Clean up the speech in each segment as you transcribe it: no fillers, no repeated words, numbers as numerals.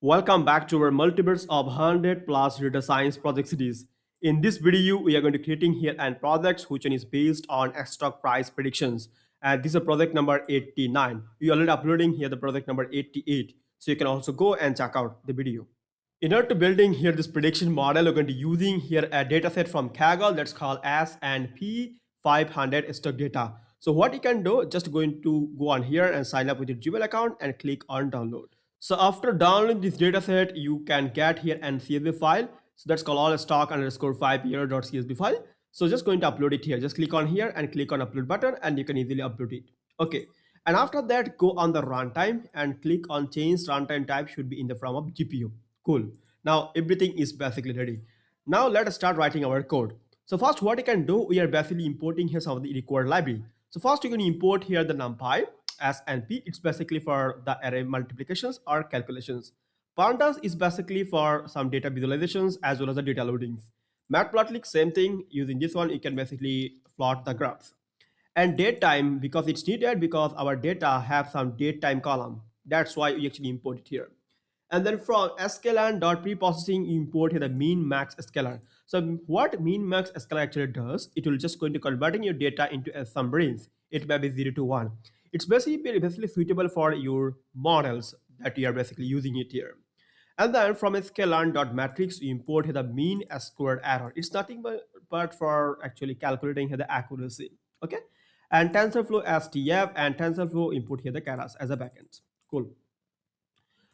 Welcome back to our multiverse of 100 plus data science project series. In this video, we are going to creating here and projects which one is based on stock price predictions. And this is a project number 89. We already uploading here the project number 88. So you can also go and check out the video. In order to building here this prediction model, we're going to using here a data set from Kaggle that's called S&P 500 stock data. So what you can do, just going to go on here and sign up with your Gmail account and click on download. So after downloading this data set, you can get here an CSV file. So that's called all stock underscore 5 year.csv file. So just going to upload it here. Just click on here and click on upload button and you can easily upload it. Okay. And after that, go on the runtime and click on change runtime type should be in the form of GPU. Cool. Now everything is basically ready. Now let us start writing our code. So first what you can do, we are basically importing here some of the required library. So first you can import here the NumPy as NP. It's basically for the array multiplications or calculations. Pandas is basically for some data visualizations as well as the data loadings. Matplotlib, same thing. Using this one, you can basically plot the graphs. And date time, because it's needed because our data have some date time column. That's why we actually import it here. And then from Scikit-learn.preprocessing, you import here the mean max scalar. So what mean max scalar actually does, it will just going to converting your data into a some range. It may be 0 to 1. It's basically suitable for your models that you are basically using it here. And then from a scikit-learn.matrix, you import here the mean squared error. It's nothing but for actually calculating here the accuracy. Okay. And TensorFlow LSTM and TensorFlow input here the Keras as a backend. Cool.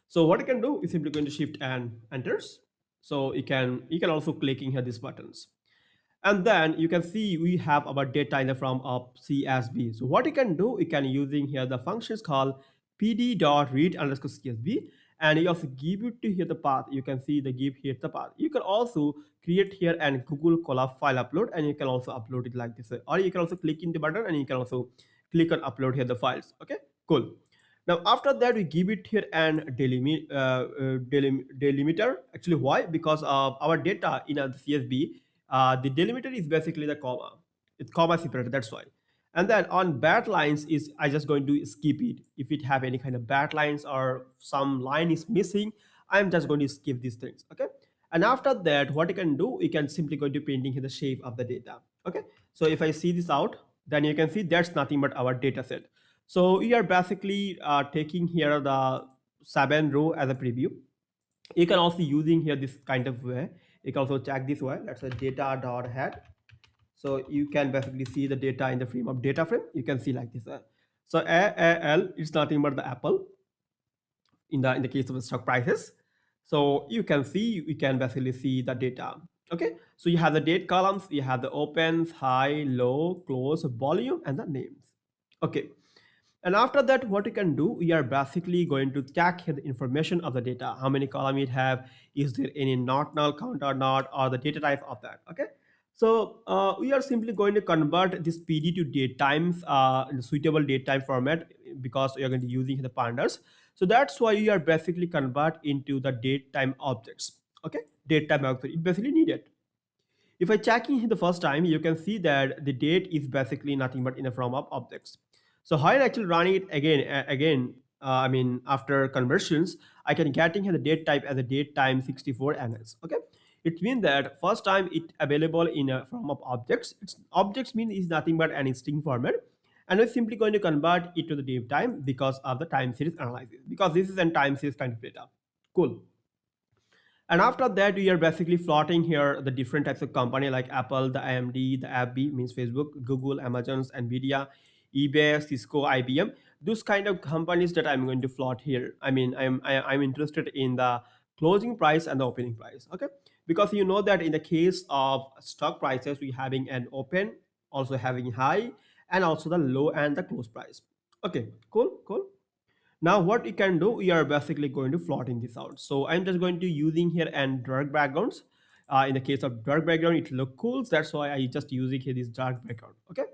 So what you can do is simply going to shift and enters. So you can also clicking here these buttons. And then you can see we have our data in the form of CSV. So what you can do, you can using here the functions called pd.read underscore CSV, and you also give it to here the path. You can see the give here the path. You can also create here and Google Colab file upload, and you can also upload it like this, or you can also click in the button and you can also click on upload here the files. Okay, cool. Now after that we give it here an delimiter. Actually, why? Because of our data in the CSV, the delimiter is basically the comma. It's comma separated. That's why. And then on bad lines is I just going to skip it. If it have any kind of bad lines or some line is missing, I'm just going to skip these things. Okay. And after that, what you can do, you can simply go to painting here the shape of the data. Okay. So if I see this out, then you can see that's nothing but our data set. So we are basically taking here the 7 row as a preview. You can also using here this kind of way. You can also check this way. That's a data.head. So you can basically see the data in the frame of data frame. You can see like this. So AAL is nothing but the Apple in the case of the stock prices. So you can see, we can basically see the data. Okay, so you have the date columns, you have the opens, high, low, close, volume, and the names. Okay, and after that, what you can do, we are basically going to check here the information of the data. How many column it have? Is there any not null count or not, or the data type of that? Okay. So we are simply going to convert this PD to date times in the suitable date time format because we are going to using the pandas. So that's why we are basically convert into the date time objects. Okay, date time object. It basically needed. If I check in the first time, you can see that the date is basically nothing but in the form of objects. So how I actually running it I mean, after conversions, I can getting here the date type as a date time 64 ns. Okay, it means that first time it available in a form of objects. It's objects mean is nothing but an string format, and we're simply going to convert it to the date time because of the time series analysis, because this is a time series kind of data. Cool. And after that, we are basically plotting here the different types of company like Apple, the AMD, the AbbVie means Facebook, Google, Amazon's, Nvidia, eBay, Cisco, IBM. Those kind of companies that I'm going to plot here. I mean, I'm interested in the closing price and the opening price. Okay, because you know that in the case of stock prices, we having an open, also having high, and also the low and the close price. Okay, cool, cool. Now what you can do, we are basically going to plotting this out. So I'm just going to using here and dark backgrounds. In the case of dark background, it look cool. So that's why I just using here this dark background. Okay.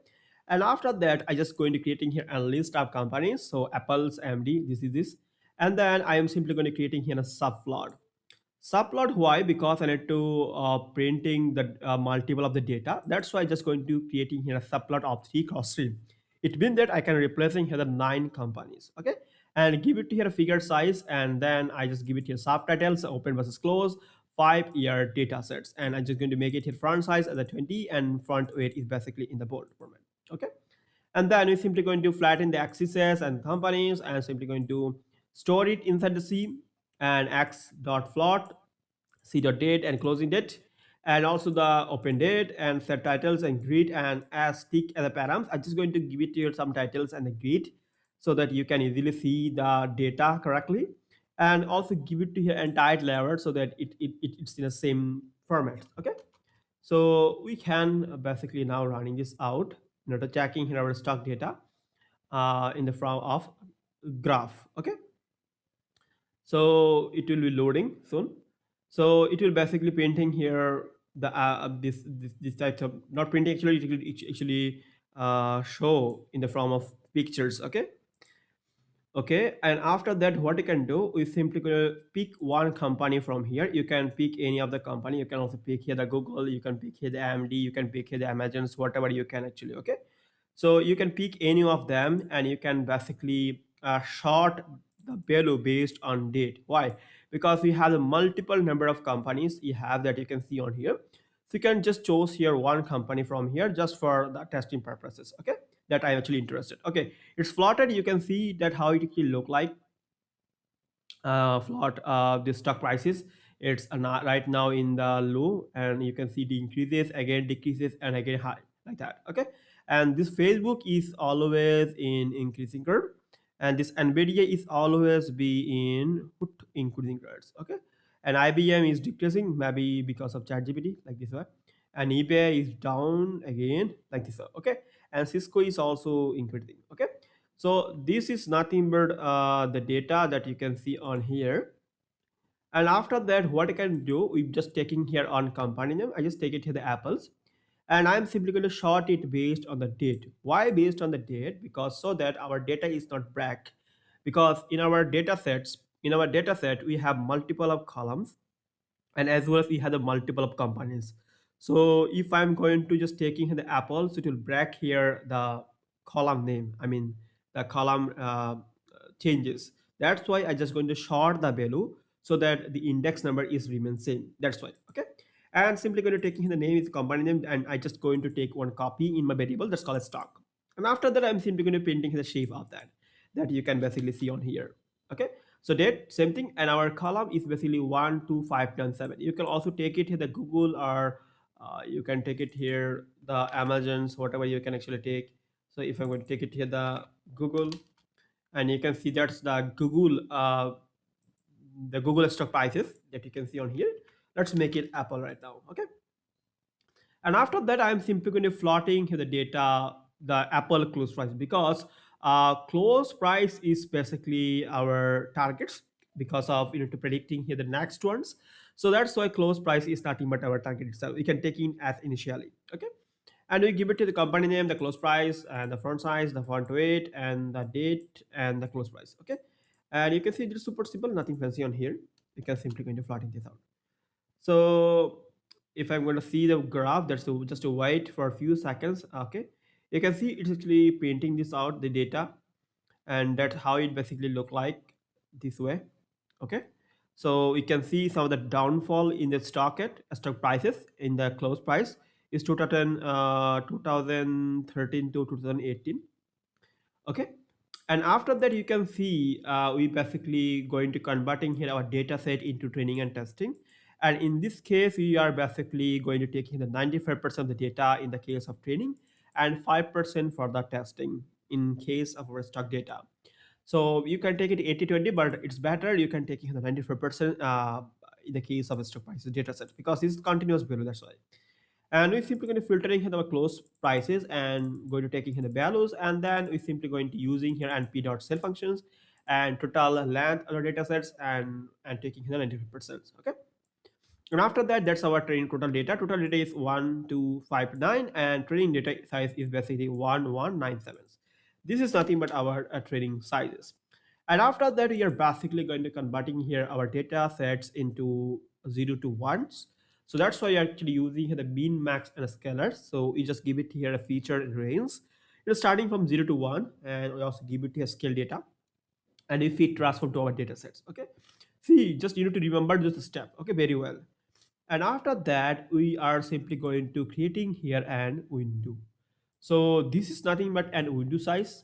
And after that, I just going to creating here a list of companies. So Apple's AMD, this is this. And then I am simply going to creating here a subplot. Subplot, why? Because I need to printing the multiple of the data. That's why I just going to creating here a subplot of 3 cross 3. It means that I can replacing here the 9 companies. Okay. and give it here a figure size, and then I just give it here subtitles, open versus close, 5-year data sets, and I'm just going to make it here front size as a 20 and front weight is basically in the bold format. Okay, and then we're simply going to flatten the axes and companies and simply going to store it inside the C and x dot float c dot date and closing date, and also the open date and set titles and grid and as tick as a params. I'm just going to give it here some titles and a grid so that you can easily see the data correctly, and also give it to your entire layer so that it's in the same format. Okay, so we can basically now running this out, checking here our stock data in the form of graph. Okay, so it will be loading soon. So it will basically painting here the this type of, not printing actually, it will actually show in the form of pictures. Okay, okay, and after that what you can do is simply gonna pick one company from here. You can pick any of the company, you can also pick here the Google, you can pick here the AMD, you can pick here the Amazons, whatever you can actually. Okay, so you can pick any of them and you can basically short the value based on date. Why? Because we have a multiple number of companies you have that you can see on here. So you can just choose here one company from here just for the testing purposes. Okay, that I'm actually interested. Okay, it's plotted. You can see that how it will look like. Plot the stock prices. It's right now in the low, and you can see the increases again, decreases, and again high, like that. Okay, and this Facebook is always in increasing curve, and this Nvidia is always be in put increasing curves. Okay, and IBM is decreasing, maybe because of ChatGPT, like this one, and eBay is down again, like this one. Okay, and Cisco is also increasing. Okay, so this is nothing but the data that you can see on here. And after that, what I can do, we're just taking here on company name. I just take it here the apples, and I'm simply going to short it based on the date. Why based on the date? Because so that our data is not break. Because in our data set, we have multiple of columns, and as well as we have the multiple of companies. So if I'm going to just taking the apples, it will break here the column name, I mean the column changes. That's why I just going to short the value so that the index number is remain same. That's why. Okay, and simply going to taking the name is company name, and I just going to take one copy in my variable that's called a stock. And after that, I'm simply going to painting the shape of that you can basically see on here. Okay, so date, same thing, and our column is basically 1 2 5 10 7. You can also take it here the Google, or you can take it here the Amazons, whatever you can actually take. So if I'm going to take it here the Google, and you can see that's the Google stock prices that you can see on here. Let's make it Apple right now. Okay, and after that, I'm simply going to plotting here the data, the Apple close price, because close price is basically our targets, because of to predicting here the next ones. So that's why close price is nothing but our target itself. We can take in as initially. Okay, and we give it to the company name, the close price, and the font size, the font weight, and the date, and the close price. Okay, and you can see it's super simple, nothing fancy on here. You can simply going to plotting this out. So if I'm going to see the graph, that's just to wait for a few seconds. Okay, you can see it's actually painting this out, the data, and that's how it basically look like this way. Okay, so we can see some of the downfall in the stock prices in the close price is 2013 to 2018. Okay, and after that you can see we basically going to converting here our data set into training and testing, and in this case we are basically going to taking the 95% of the data in the case of training and 5% for the testing in case of our stock data. So you can take it 80/20, but it's better you can take it the 95% in the case of a stock prices data set, because it's continuous value. That's why. And we simply going to filtering here the close prices and going to taking here the values, and then we simply going to using here np.sell functions and total length of the data sets, and taking here the 95%. Okay, and after that, that's our training total data is 1259, and training data size is basically 1197. This is nothing but our training sizes. And after that, we are basically going to converting here our data sets into 0 to 1s. So that's why you're actually using here the mean, max, and scalars. So we just give it here a feature range. It's starting from 0 to 1, and we also give it here scale data. and if we transform to our data sets. Okay, see, just you need to remember this step, okay, very well. And after that we are simply going to creating here an window. So this is nothing but an window size.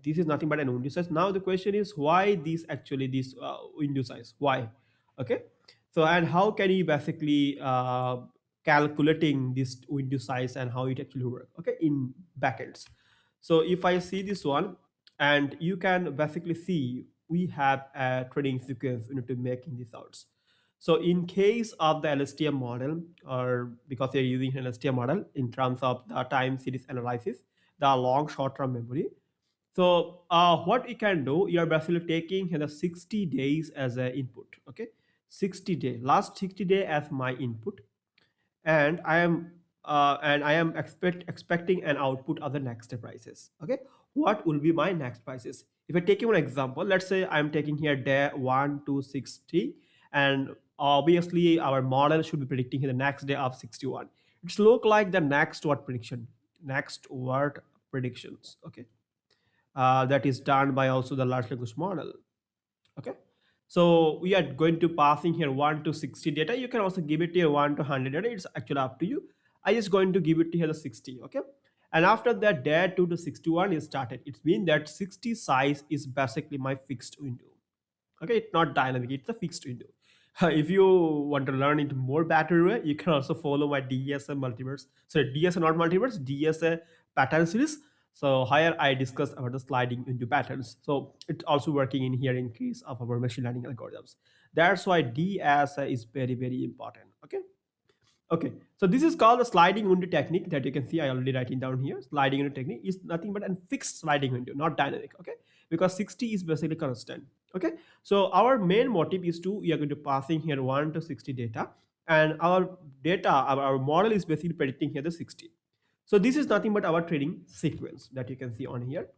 This is nothing but an window size. Now the question is, why this actually this window size, why? Okay, so and how can you basically calculating this window size and how it actually work, okay, in backends. So if I see this one, and you can basically see we have a training sequence we need to making these outs. So in case of the LSTM model, or because you're using an LSTM model in terms of the time series analysis, the long short-term memory. So what we can do, you're basically taking the 60 days as an input. Okay, 60 day, last 60 day as my input, and I am expecting an output of the next prices. Okay, what will be my next prices? If I take you an example, let's say I'm taking here day 1 to 60, and obviously our model should be predicting here the next day of 61. It's look like the next word prediction, next word predictions. Okay, that is done by also the large language model. Okay, so we are going to passing here 1 to 60 data. You can also give it here 1 to 100 data. It's actually up to you. I just going to give it here the 60. Okay, and after that day 2 to 61 is started. It means that 60 size is basically my fixed window. Okay, it's not dynamic, it's a fixed window. If you want to learn it more better way, you can also follow my DSA multiverse, sorry, DSA not multiverse, DSA pattern series. So here I discuss about the sliding into patterns, so it's also working in here in case of our machine learning algorithms. That's why DSA is very very important. Okay. Okay, so this is called the sliding window technique that you can see I already writing down here. Sliding window technique is nothing but a fixed sliding window, not dynamic. Okay, because 60 is basically constant. Okay, so our main motive is to, we are going to passing here 1 to 60 data, and our data, our model is basically predicting here the 60. So this is nothing but our training sequence that you can see on here.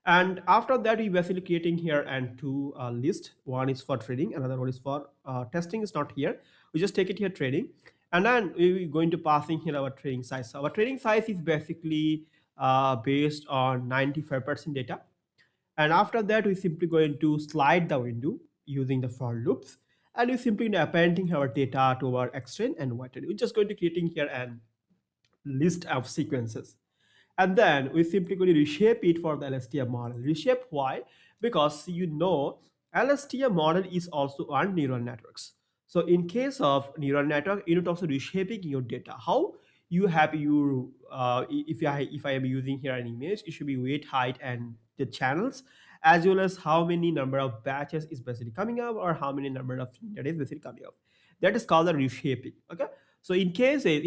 And after that we basically creating here and two list. One is for trading, another one is for testing is not here. We just take it here trading, and then we going to passing here our trading size. So our trading size is basically based on 95% data, and after that we simply going to slide the window using the for loops, and we simply appending our data to our extend and voided. We're just going to creating here an list of sequences, and then we simply going to reshape it for the LSTM model. Reshape why? Because you know LSTM model is also on neural networks. So in case of neural network, you need also reshaping your data. How you have your if I am using here an image, it should be weight, height, and the channels, as well as how many number of batches is basically coming up, or how many number of that is basically coming up. That is called the reshaping. Okay, so in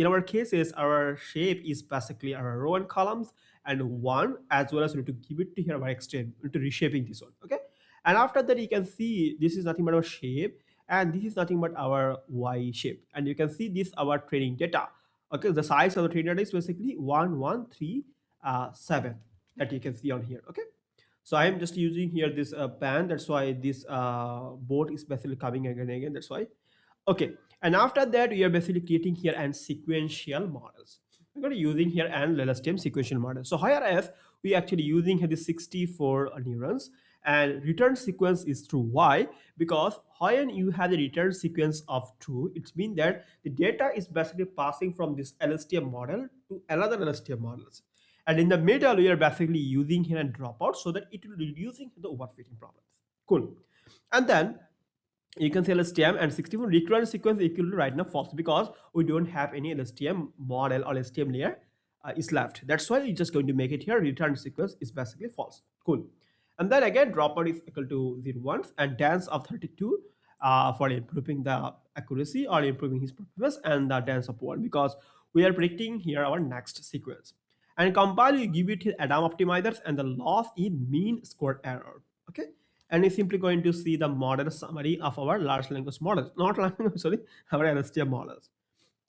our cases, our shape is basically our row and columns and one, as well as we need to give it to here our extend, we need to reshaping this one. Okay, and after that you can see this is nothing but our shape, and this is nothing but our y shape, and you can see this our training data. Okay, the size of the training data is basically 1137 that you can see on here. Okay, so I am just using here this pan. That's why this board is basically coming again and again. That's why. Okay, and after that, we are basically creating here and sequential models. We're going to using here and LSTM sequential model. So here as we actually using here the 64 neurons, and return sequence is true. Why? Because when you have the return sequence of true, it means that the data is basically passing from this LSTM model to another LSTM models. And in the middle, we are basically using here and dropout so that it will reducing the overfitting problems. Cool. And then you can say LSTM and 64 recurrent sequence equal to right now false, because we don't have any LSTM model or LSTM layer is left. That's why we're just going to make it here. Return sequence is basically false. Cool. And then again, dropout is equal to 0 1 and dance of 32 for improving the accuracy or improving his performance, and the dance of 1 because we are predicting here our next sequence. And compile, you give it Adam optimizers, and the loss in mean squared error. Okay, and we're simply going to see the model summary of our large language models, not language, sorry, our LSTM models.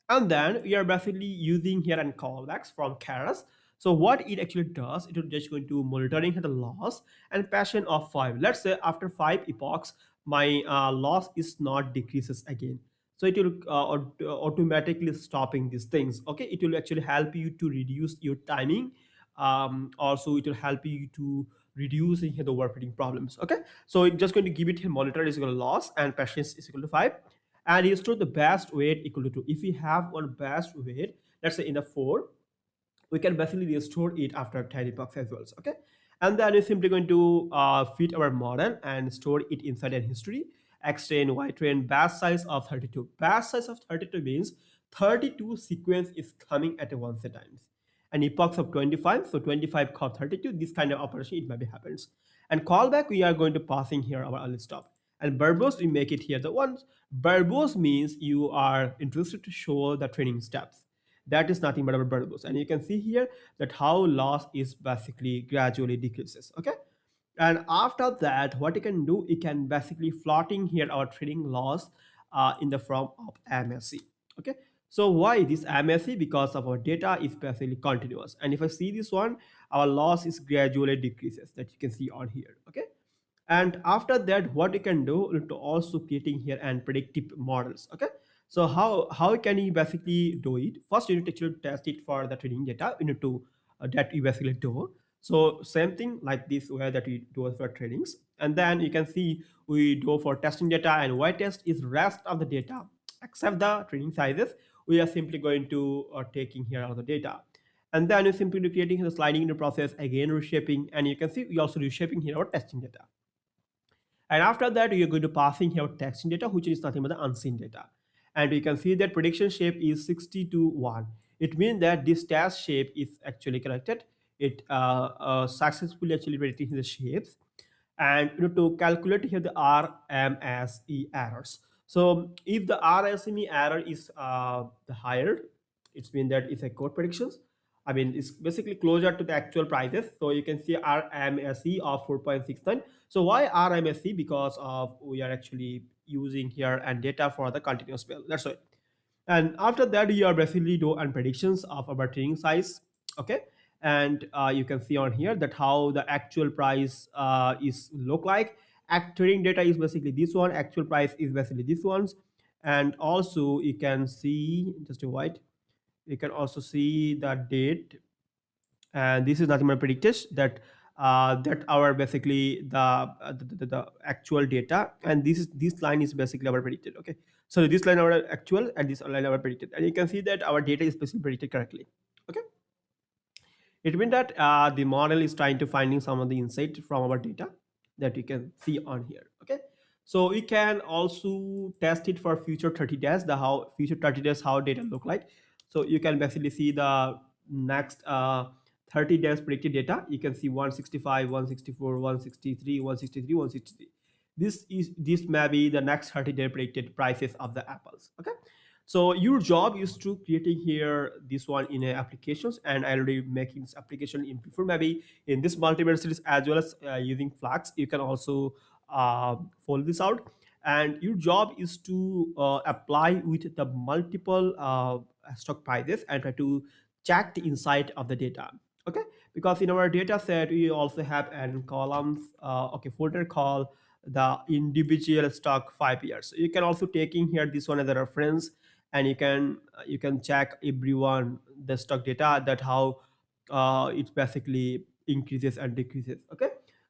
And then we are basically using here and callbacks from Keras. So what it actually does, it will just going to monitoring the loss and passion of 5. Let's say after 5 epochs, my loss is not decreases again. So it will automatically stopping these things. Okay, it will actually help you to reduce your timing. Also, it will help you to reducing the overfitting problems. Okay, so it's just going to give it here monitor is equal to loss and patience is equal to 5, and you store the best weight equal to 2. If we have one best weight, let's say in the 4, we can basically restore it after 10 epochs as well. Okay, and then we're simply going to fit our model and store it inside an history. X train, Y train, batch size of 32. Batch size of 32 means 32 sequence is coming at once a time. And epochs of 25, so 25 call 32. This kind of operation it maybe happens. And callback we are going to passing here our early stop. And verbose we make it here the ones. Verbose means you are interested to show the training steps. That is nothing but our verbose, and you can see here that how loss is basically gradually decreases. Okay, and after that what you can do, you can basically plotting here our training loss in the form of MSE. Okay, so why this MSE? Because of our data is basically continuous, and if I see this one, our loss is gradually decreases, that you can see on here. Okay, and after that what you can do to also creating here and predictive models. Okay, so how can you basically do it? First you need to actually test it for the training data. You need to that you basically do. So same thing like this way that we do for trainings, and then you can see we do for testing data, and y test is rest of the data except the training sizes. We are simply going to taking here all the data, and then you simply creating the sliding in the process again reshaping, and you can see we also reshaping here our testing data. And after that, you're going to passing here texting data, which is nothing but the unseen data. And you can see that prediction shape is 60 to 1. It means that this test shape is actually corrected. It successfully actually predicting the shapes. And you know, to calculate here the RMSE errors. So if the RMSE error is the higher, it's mean that it's a code predictions. I mean, it's basically closer to the actual prices. So you can see RMSE of 4.69. So why RMSE? Because of we are actually using here and data for the continuous bill. That's why. And after that, you are basically do and predictions of our training size. Okay, and you can see on here that how the actual price is look like. Training data is basically this one. Actual price is basically this ones, and also you can see just a white. You can also see the date, and this is nothing but predicted that that our basically the actual data, and this line is basically our predicted. Okay, so this line our actual and this line our predicted, and you can see that our data is basically predicted correctly. Okay, it means that the model is trying to finding some of the insight from our data that you can see on here. Okay, so we can also test it for future 30 days, the how future 30 days how data look like. So you can basically see the next 30 days predicted data. You can see 165, 164, 163, 163, 163. This may be the next 30-day predicted prices of the apples. Okay, so your job is to creating here this one in applications, and I already making this application in before maybe in this multimedia series as well as using Flax. You can also follow this out, and your job is to apply with the multiple stock prices and try to check the insight of the data. Okay, because in our data set we also have an columns okay folder called the individual stock 5 years. So you can also taking here this one as a reference, and you can check everyone the stock data that how it basically increases and decreases. Okay,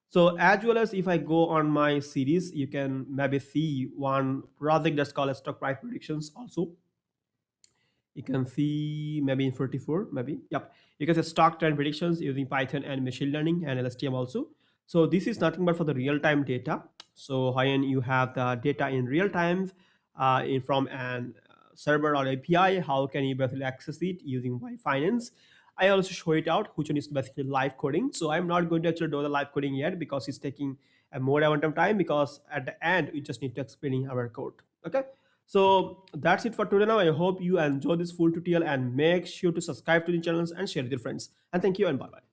so as well as if I go on my series, you can maybe see one project that's called stock price predictions also. You can see maybe in 44 maybe, yep, you can say stock trend predictions using Python and machine learning and LSTM also. So this is nothing but for the real-time data. So when you have the data in real time in from an server or API, how can you basically access it using my finance? I also show it out which one is basically live coding. So I'm not going to actually do the live coding yet because it's taking a more amount of time, because at the end we just need to explain our code. Okay, so that's it for today now. I hope you enjoy this full tutorial, and make sure to subscribe to the channels and share with your friends. And thank you and bye bye.